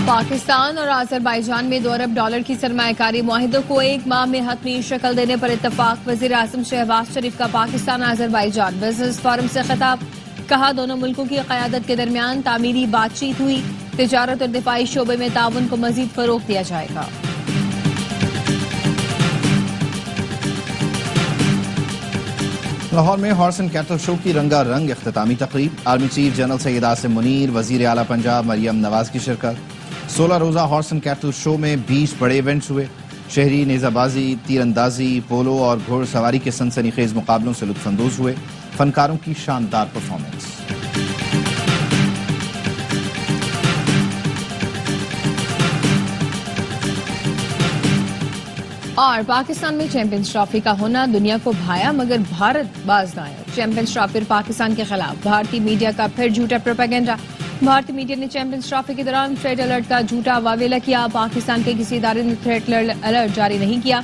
پاکستان اور آذربائیجان میں $2 ارب کی سرمایہ کاری معاہدوں کو 1 ماہ میں حتمی شکل دینے پر اتفاق۔ وزیر اعظم شہباز شریف کا پاکستان آذربائیجان بزنس فورم سے خطاب، کہا دونوں ملکوں کی قیادت کے درمیان تعمیری بات چیت ہوئی، تجارت اور دفاعی شعبے میں تعاون کو مزید فروغ دیا جائے گا۔ لاہور میں ہارس اینڈ کیٹل شو کی رنگا رنگ اختتامی تقریب، army chief general Syed Asim Munir, وزیر اعلیٰ پنجاب مریم نواز کی شرکت۔ 16 روزہ ہارس اینڈ کیٹل شو میں 20 بڑے ایونٹس ہوئے، شہری نیزہ بازی، تیر اندازی، پولو اور گھوڑ سواری کے سنسنی خیز مقابلوں سے لطف اندوز ہوئے، فنکاروں کی شاندار پرفارمنس۔ اور پاکستان میں چیمپئنز ٹرافی کا ہونا دنیا کو بھایا مگر بھارت باز نہ آیا۔ چیمپئنز ٹرافی پاکستان کے خلاف بھارتی میڈیا کا پھر جھوٹا پروپیگنڈا۔ بھارتی میڈیا نے چیمپئنز ٹرافی کے دوران تھریٹ الرٹ کا جھوٹا واویلا کیا۔ پاکستان کے کسی ادارے نے تھریٹ الرٹ جاری نہیں کیا۔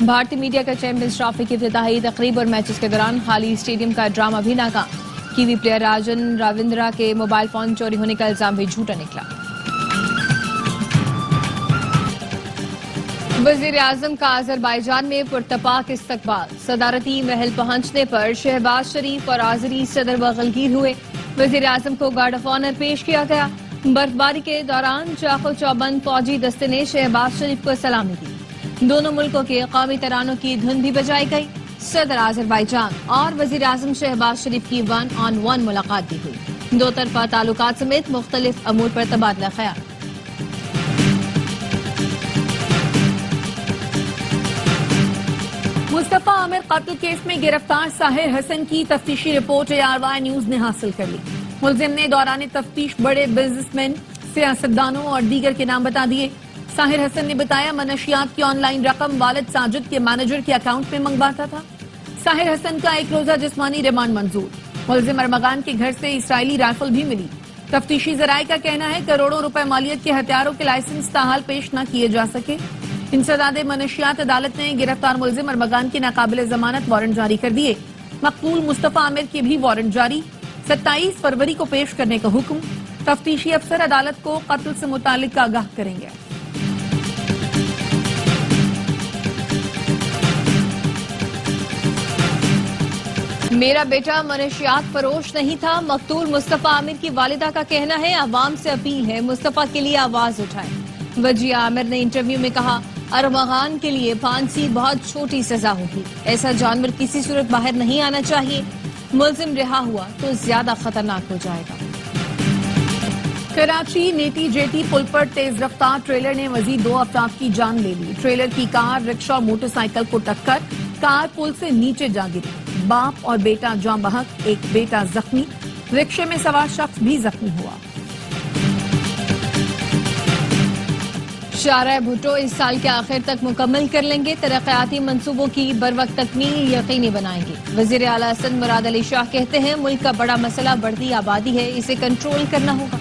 بھارتی میڈیا کا چیمپئنز ٹرافی کی افتتاحی تقریب اور میچز کے دوران خالی اسٹیڈیم کا ڈرامہ بھی ناکام۔ کیوی پلیئر راجن راوندرا کے موبائل فون چوری ہونے کا الزام بھی جھوٹا نکلا۔ وزیر اعظم کا آذربائیجان میں پرتپاک استقبال، صدارتی محل پہنچنے پر شہباز شریف اور آذری صدر بغلگیر ہوئے۔ وزیر اعظم کو گارڈ آف آنر پیش کیا گیا۔ برفباری کے دوران چاق و چوبند فوجی دستے نے شہباز شریف کو سلامی دی۔ دونوں ملکوں کے قومی ترانوں کی دھن بھی بجائی گئی۔ صدر آذربائیجان اور وزیر اعظم شہباز شریف کی 1-on-1 ملاقات بھی ہوئی۔ دو طرفہ تعلقات سمیت مختلف امور پر تبادلہ خیال۔ مصطفیٰ عامر قتل کیس میں گرفتار ساحر حسن کی تفتیشی رپورٹ ARY نیوز نے حاصل کر لی۔ ملزم نے دوران تفتیش بڑے بزنس مین، سیاستدانوں اور دیگر کے نام بتا دیے۔ ساحر حسن نے بتایا منشیات کی آن لائن رقم والد ساجد کے مینیجر کے اکاؤنٹ میں منگواتا تھا۔ ساحر حسن کا 1 روزہ جسمانی ریمانڈ منظور۔ ملزم ارمغان کے گھر سے اسرائیلی رائفل بھی ملی۔ تفتیشی ذرائع کا کہنا ہے کروڑوں روپے مالیت کے ہتھیاروں کے لائسنس تاحال پیش نہ کیے جا سکے۔ انسداد منشیات عدالت نے گرفتار ملزم ارمغان کی ناقابل ضمانت وارنٹ جاری کر دیے۔ مقتول مصطفیٰ عامر کے بھی وارنٹ جاری، 27 فروری کو پیش کرنے کا حکم۔ تفتیشی افسر عدالت کو قتل سے متعلق آگاہ کریں گے۔ میرا بیٹا منشیات فروش نہیں تھا، مقتول مصطفیٰ عامر کی والدہ کا کہنا ہے عوام سے اپیل ہے مصطفیٰ کے لیے آواز اٹھائیں۔ وجیہ عامر نے انٹرویو میں کہا ارمغان کے لیے پھانسی بہت چھوٹی سزا ہوگی، ایسا جانور کسی صورت باہر نہیں آنا چاہیے، ملزم رہا ہوا تو زیادہ خطرناک ہو جائے گا۔ کراچی نیٹی جیٹی پل پر تیز رفتار ٹریلر نے مزید 2 افراد کی جان لے لی۔ ٹریلر کی کار رکشہ اور موٹر سائیکل کو ٹکر، کار پل سے نیچے جا گری۔ باپ اور بیٹا جاں بحق، ایک بیٹا زخمی، رکشے میں سوار شخص بھی زخمی ہوا۔ شارع بھٹو اس سال کے آخر تک مکمل کر لیں گے، ترقیاتی منصوبوں کی بروقت تکمیل یقینی بنائیں گے۔ وزیر اعلیٰ سندھ مراد علی شاہ کہتے ہیں ملک کا بڑا مسئلہ بڑھتی آبادی ہے، اسے کنٹرول کرنا ہوگا۔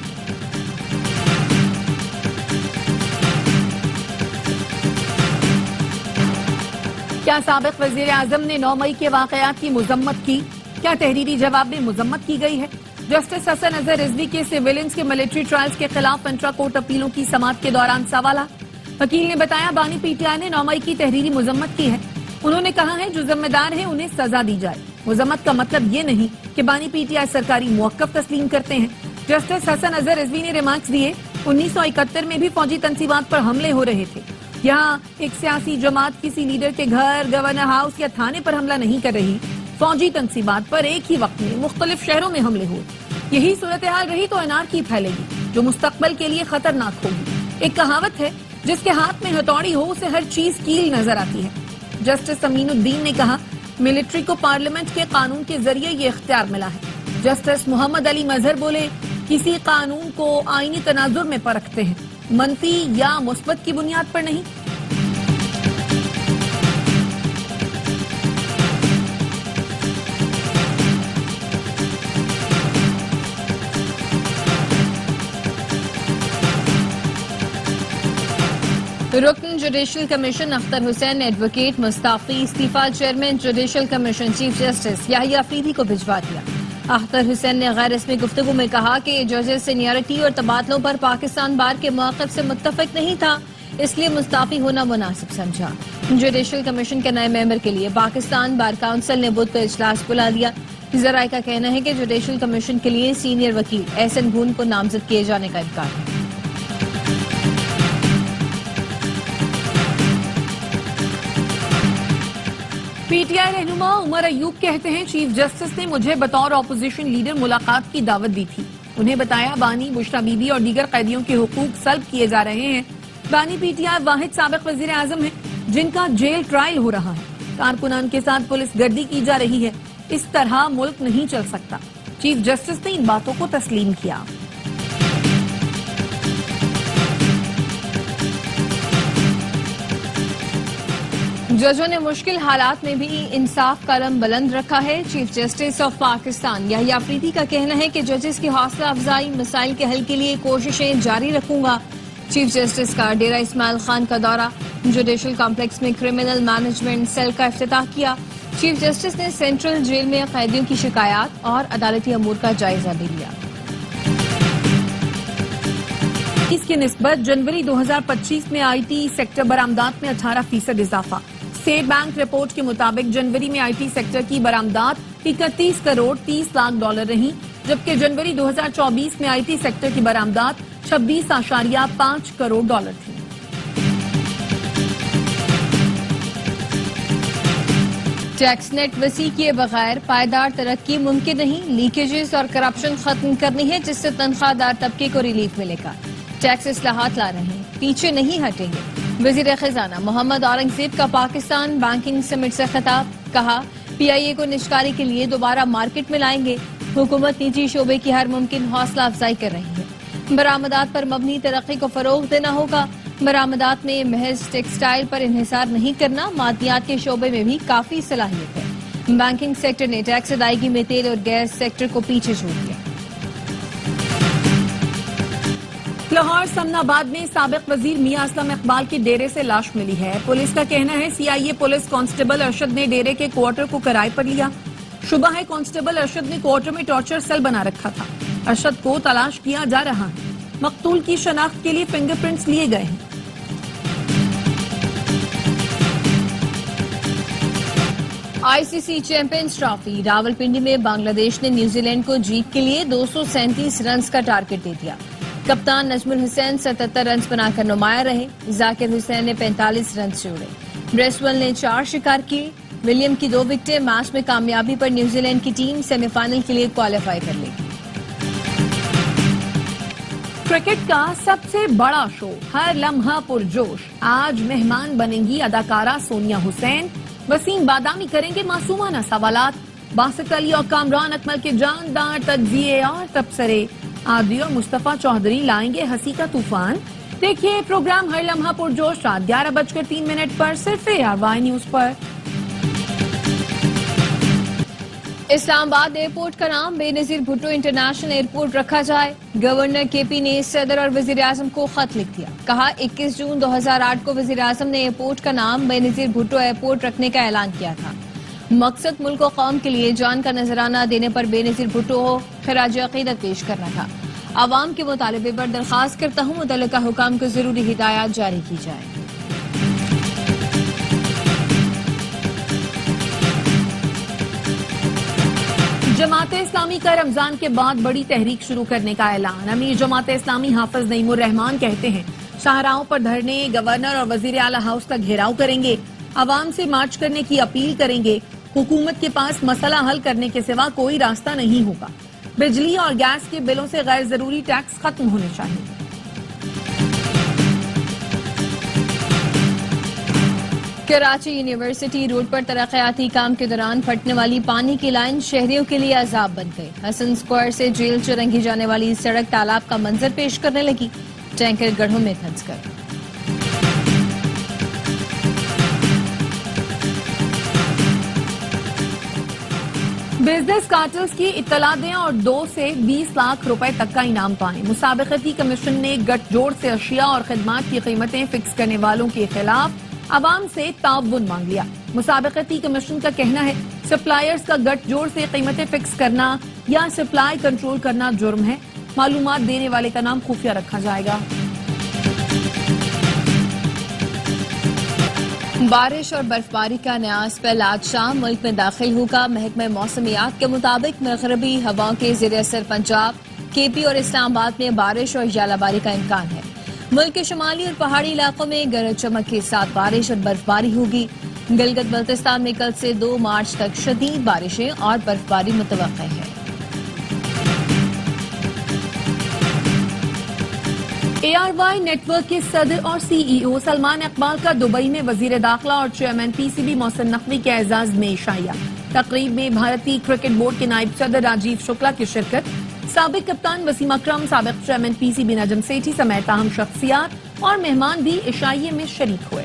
کیا سابق وزیر اعظم نے 9 مئی کے واقعات کی مذمت کی؟ کیا تحریری جواب میں مذمت کی گئی ہے؟ جسٹس حسن اظہر رضوی کے سیویلینز کے ملٹری ٹرائلز کے خلاف انٹرا کورٹ اپیلوں کی سماعت کے دوران سوالات۔ وکیل نے بتایا بانی PTI نے 9 مئی کی تحریری مذمت کی ہے۔ انہوں نے کہا ہے جو ذمہ دار ہیں انہیں سزا دی جائے۔ مذمت کا مطلب یہ نہیں کہ بانی PTI سرکاری موقف تسلیم کرتے ہیں۔ جسٹس حسن اظہر رضوی نے ریمارکس دیے 1971 میں بھی فوجی تنصیبات پر حملے ہو رہے تھے۔ یہاں ایک سیاسی جماعت کسی لیڈر کے گھر، گورنر ہاؤس یا تھانے پر حملہ نہیں کر رہی، فوجی تنصیبات پر ایک ہی وقت میں مختلف شہروں میں حملے ہوئے۔ یہی صورتحال رہی تو انارکی پھیلے گی جو مستقبل کے لیے خطرناک ہوگی۔ ایک کہاوت ہے جس کے ہاتھ میں ہتھوڑی ہو اسے ہر چیز کیل نظر آتی ہے۔ جسٹس امین الدین نے کہا ملٹری کو پارلیمنٹ کے قانون کے ذریعے یہ اختیار ملا ہے۔ جسٹس محمد علی مظہر بولے کسی قانون کو آئینی تناظر میں پرکھتے ہیں، منفی یا مثبت کی بنیاد پر نہیں۔ رکن judicial commission Akhtar Hussain advocate مستعفی، استعفیٰ chairman judicial commission chief justice Yahya Afridi کو بھجوا دیا۔ اختر حسین نے غیر رسمی گفتگو میں کہا کہ ججز سینیارٹی اور تبادلوں پر پاکستان بار کے موقف سے متفق نہیں تھا، اس لیے مستعفی ہونا مناسب سمجھا۔ جوڈیشل کمیشن کے نئے ممبر کے لیے پاکستان بار کونسل نے بدھ کو اجلاس بلا دیا۔ ذرائع کا کہنا ہے کہ جوڈیشل کمیشن کے لیے سینئر وکیل احسن گون کو نامزد کیے جانے کا امکان ہے۔ پی ٹی آئی رہنما عمر ایوب کہتے ہیں چیف جسٹس نے مجھے بطور اپوزیشن لیڈر ملاقات کی دعوت دی تھی، انہیں بتایا بانی، بشرا بی بی اور دیگر قیدیوں کے حقوق سلب کیے جا رہے ہیں۔ بانی پی ٹی آئی واحد سابق وزیر اعظم ہیں جن کا جیل ٹرائل ہو رہا ہے، کارکنان کے ساتھ پولیس گردی کی جا رہی ہے، اس طرح ملک نہیں چل سکتا۔ چیف جسٹس نے ان باتوں کو تسلیم کیا۔ ججوں نے مشکل حالات میں بھی انصاف کا علم بلند رکھا ہے۔ چیف جسٹس آف پاکستان یحییٰ آفریدی کا کہنا ہے کہ ججز کی حوصلہ افزائی، مسائل کے حل کے لیے کوششیں جاری رکھوں گا۔ چیف جسٹس کا ڈیرہ اسماعیل خان کا دورہ، جوڈیشل کمپلیکس میں کرمنل مینجمنٹ سیل کا افتتاح کیا۔ چیف جسٹس نے سینٹرل جیل میں قیدیوں کی شکایات اور عدالتی امور کا جائزہ بھی لیا۔ اس کی نسبت جنوری 2025 میں آئی ٹی سیکٹر برآمدات میں 18% اضافہ۔ اسٹیٹ بینک رپورٹ کے مطابق جنوری میں آئی ٹی سیکٹر کی برآمدات 31 کروڑ 30 لاکھ ڈالر رہیں، جبکہ جنوری 2024 میں آئی ٹی سیکٹر کی برآمدات 26.5 کروڑ ڈالر تھی۔ ٹیکس نیٹ وسیع کیے بغیر پائیدار ترقی ممکن نہیں، لیکیجز اور کرپشن ختم کرنی ہے جس سے تنخواہ دار طبقے کو ریلیف ملے گا۔ ٹیکس اصلاحات لا رہے ہیں، پیچھے نہیں ہٹیں گے۔ وزیر خزانہ محمد اورنگزیب کا پاکستان بینکنگ سمٹ سے خطاب، کہا پی آئی اے کو نجکاری کے لیے دوبارہ مارکیٹ میں لائیں گے۔ حکومت نجی شعبے کی ہر ممکن حوصلہ افزائی کر رہی ہے۔ برآمدات پر مبنی ترقی کو فروغ دینا ہوگا۔ برآمدات میں محض ٹیکسٹائل پر انحصار نہیں کرنا، معدنیات کے شعبے میں بھی کافی صلاحیت ہے۔ بینکنگ سیکٹر نے ٹیکس ادائیگی میں تیل اور گیس سیکٹر کو پیچھے چھوڑ دیا۔ لاہور سمن آباد میں سابق وزیر میاں اسلم اقبال کے ڈیرے سے لاش ملی ہے۔ پولیس کا کہنا ہے سی آئی اے پولیس کانسٹیبل ارشد نے ڈیرے کے کوارٹر کو کرائے پر لیا۔ شبہ ہے کانسٹیبل ارشد نے کوارٹر میں ٹارچر سیل بنا رکھا تھا۔ ارشد کو تلاش کیا جا رہا ہے۔ مقتول کی شناخت کے لیے فنگر پرنٹس لیے گئے ہیں۔ آئی سی سی چیمپئنز ٹرافی راولپنڈی میں بنگلہ دیش نے نیوزی لینڈ کو جیت کے لیے 237 رنز کا ٹارگٹ دے دیا۔ کپتان نجم الحسین 77 رنز بنا کر نمایاں رہے، ذاکر حسین نے 45 رنز جوڑے، بریسویل نے 4 شکار کیے۔ ولیم کی 2 وکٹیں، میچ میں کامیابی پر نیوزی لینڈ کی ٹیم سیمی فائنل کے لیے کوالیفائی کر لے گی۔ کرکٹ کا سب سے بڑا شو ہر لمحہ پرجوش، آج مہمان بنیں گی اداکارہ سونیا حسین، وسیم بادامی کریں گے معصومانہ سوالات، باسط علی اور کامران اکمل کے جاندار تجزیے اور تبصرے، عادی اور مصطفیٰ چودھری لائیں گے ہنسی کا طوفان۔ دیکھیے پروگرام ہر لمحہ پرجوش رات 11:03 پر صرف ARY نیوز پر۔ اسلام آباد ایئرپورٹ کا نام بے نظیر بھٹو انٹرنیشنل ایئرپورٹ رکھا جائے، گورنر کے پی نے صدر اور وزیر اعظم کو خط لکھ دیا، کہا 21 جون 2008 کو وزیر اعظم نے ایئرپورٹ کا نام بے نظیر بھٹو ایئرپورٹ رکھنے کا اعلان کیا تھا۔ مقصد ملک و قوم کے لیے جان کا نذرانہ دینے پر بے نظیر بھٹو کو خراج عقیدت پیش کرنا تھا۔ عوام کے مطالبے پر درخواست کرتا ہوں متعلقہ حکام کو ضروری ہدایات جاری کی جائے۔ جماعت اسلامی کا رمضان کے بعد بڑی تحریک شروع کرنے کا اعلان، امیر جماعت اسلامی حافظ نعیم الرحمان کہتے ہیں شاہراہوں پر دھرنے، گورنر اور وزیر اعلیٰ ہاؤس کا گھیراؤ کریں گے، عوام سے مارچ کرنے کی اپیل کریں گے، حکومت کے پاس مسئلہ حل کرنے کے سوا کوئی راستہ نہیں ہوگا، بجلی اور گیس کے بلوں سے غیر ضروری ٹیکس ختم ہونے چاہیے۔ کراچی یونیورسٹی روڈ پر ترقیاتی کام کے دوران پھٹنے والی پانی کی لائن شہریوں کے لیے عذاب بن گئی۔ حسن اسکوائر سے جیل چرنگی جانے والی سڑک تالاب کا منظر پیش کرنے لگی، ٹینکر گڑھوں میں دھنس گئے۔ بزنس کارٹلز کی اطلاع دیں اور 2 سے 20 لاکھ روپے تک کا انعام پائیں۔ مسابقتی کمیشن نے گٹھ جوڑ سے اشیاء اور خدمات کی قیمتیں فکس کرنے والوں کے خلاف عوام سے تعاون مانگ لیا۔ مسابقتی کمیشن کا کہنا ہے سپلائرز کا گٹھ جوڑ سے قیمتیں فکس کرنا یا سپلائی کنٹرول کرنا جرم ہے. معلومات دینے والے کا نام خفیہ رکھا جائے گا. بارش اور برفباری کا نیا اسپیل آج شام ملک میں داخل ہوگا. محکمہ موسمیات کے مطابق مغربی ہواؤں کے زیر اثر پنجاب، کے پی اور اسلام آباد میں بارش اور ژالہ باری کا امکان ہے. ملک کے شمالی اور پہاڑی علاقوں میں گرج چمک کے ساتھ بارش اور برفباری ہوگی. گلگت بلتستان میں کل سے 2 مارچ تک شدید بارشیں اور برفباری متوقع ہے. ARY نیٹ ورک کے صدر اور CEO سلمان اقبال کا دبئی میں وزیر داخلہ اور چیئرمین PCB محسن نقوی کے اعزاز میں عشائیہ. تقریب میں بھارتی کرکٹ بورڈ کے نائب صدر راجیو شکلا کی شرکت. سابق کپتان وسیم اکرم، سابق چیئرمین PCB نجم سیٹھی سمیت اہم شخصیات اور مہمان بھی عشائیے میں شریک ہوئے.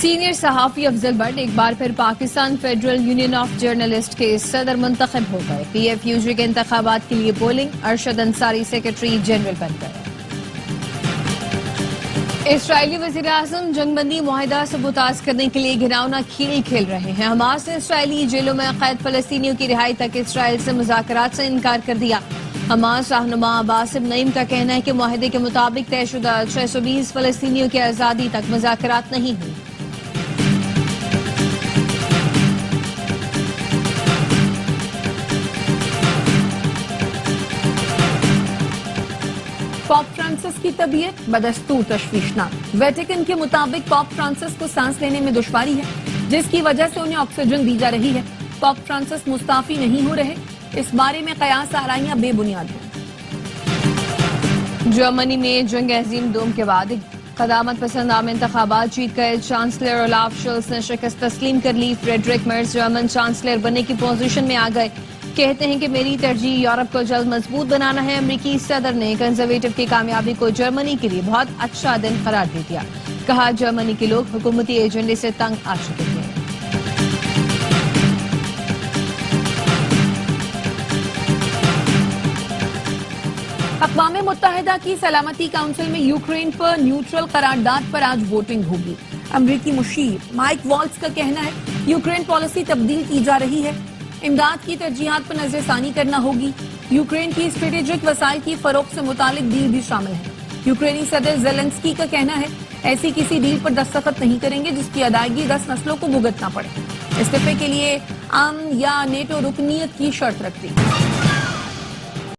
سینئر صحافی افضل بٹ ایک بار پھر Pakistan federal union of journalist کے صدر منتخب ہو گئے. PFUJ کے انتخابات کے لیے پولنگ. ارشد انصاری سیکرٹری جنرل بن گئے. اسرائیلی وزیر اعظم جنگ بندی معاہدہ سبوتاژ کرنے کے لیے گھناؤنا کھیل کھیل رہے ہیں. حماس نے اسرائیلی جیلوں میں قید فلسطینیوں کی رہائی تک اسرائیل سے مذاکرات سے انکار کر دیا. حماس رہنما باسم نعیم کا کہنا ہے کہ معاہدے کے مطابق طے شدہ 620 فلسطینیوں کی آزادی تک مذاکرات نہیں ہوئی. پاپ فرانسس کی طبیعت بدستور تشویشناک. ویٹیکن کے مطابق پاپ فرانسس کو سانس لینے میں دشواری ہے، جس کی وجہ سے انہیں آکسیجن دی جا رہی ہے. پاپ فرانسس مستعفی نہیں ہو رہے. اس بارے میں قیاس آرائیاں بے بنیاد ہیں. جرمنی میں جنگ عظیم دوم کے بعد قدامت پسند عام انتخابات جیت گئے. چانسلر اولاف شولز نے شکست تسلیم کر لی. فریڈرک مرز جرمن چانسلر بننے کی پوزیشن میں آ گئے. کہتے ہیں کہ میری ترجیح یورپ کو جلد مضبوط بنانا ہے. امریکی صدر نے کنزرویٹو کی کامیابی کو جرمنی کے لیے بہت اچھا دن قرار دے دیا. کہا جرمنی کے لوگ حکومتی ایجنڈے سے تنگ آ چکے ہیں. اقوام متحدہ کی سلامتی کونسل میں یوکرین پر نیوٹرل قرارداد پر آج ووٹنگ ہوگی. امریکی مشیر مائک والٹز کا کہنا ہے یوکرین پالیسی تبدیل کی جا رہی ہے. امداد کی ترجیحات پر نظر ثانی کرنا ہوگی. یوکرین کی اسٹریٹجک وسائل کی فروخت سے متعلق ڈیل بھی شامل ہے. یوکرینی صدر زیلنسکی کا کہنا ہے ایسی کسی ڈیل پر دستخط نہیں کریں گے جس کی ادائیگی 10 نسلوں کو بھگتنا پڑے. استعفے کے لیے امن یا نیٹو رکنیت کی شرط رکھتی.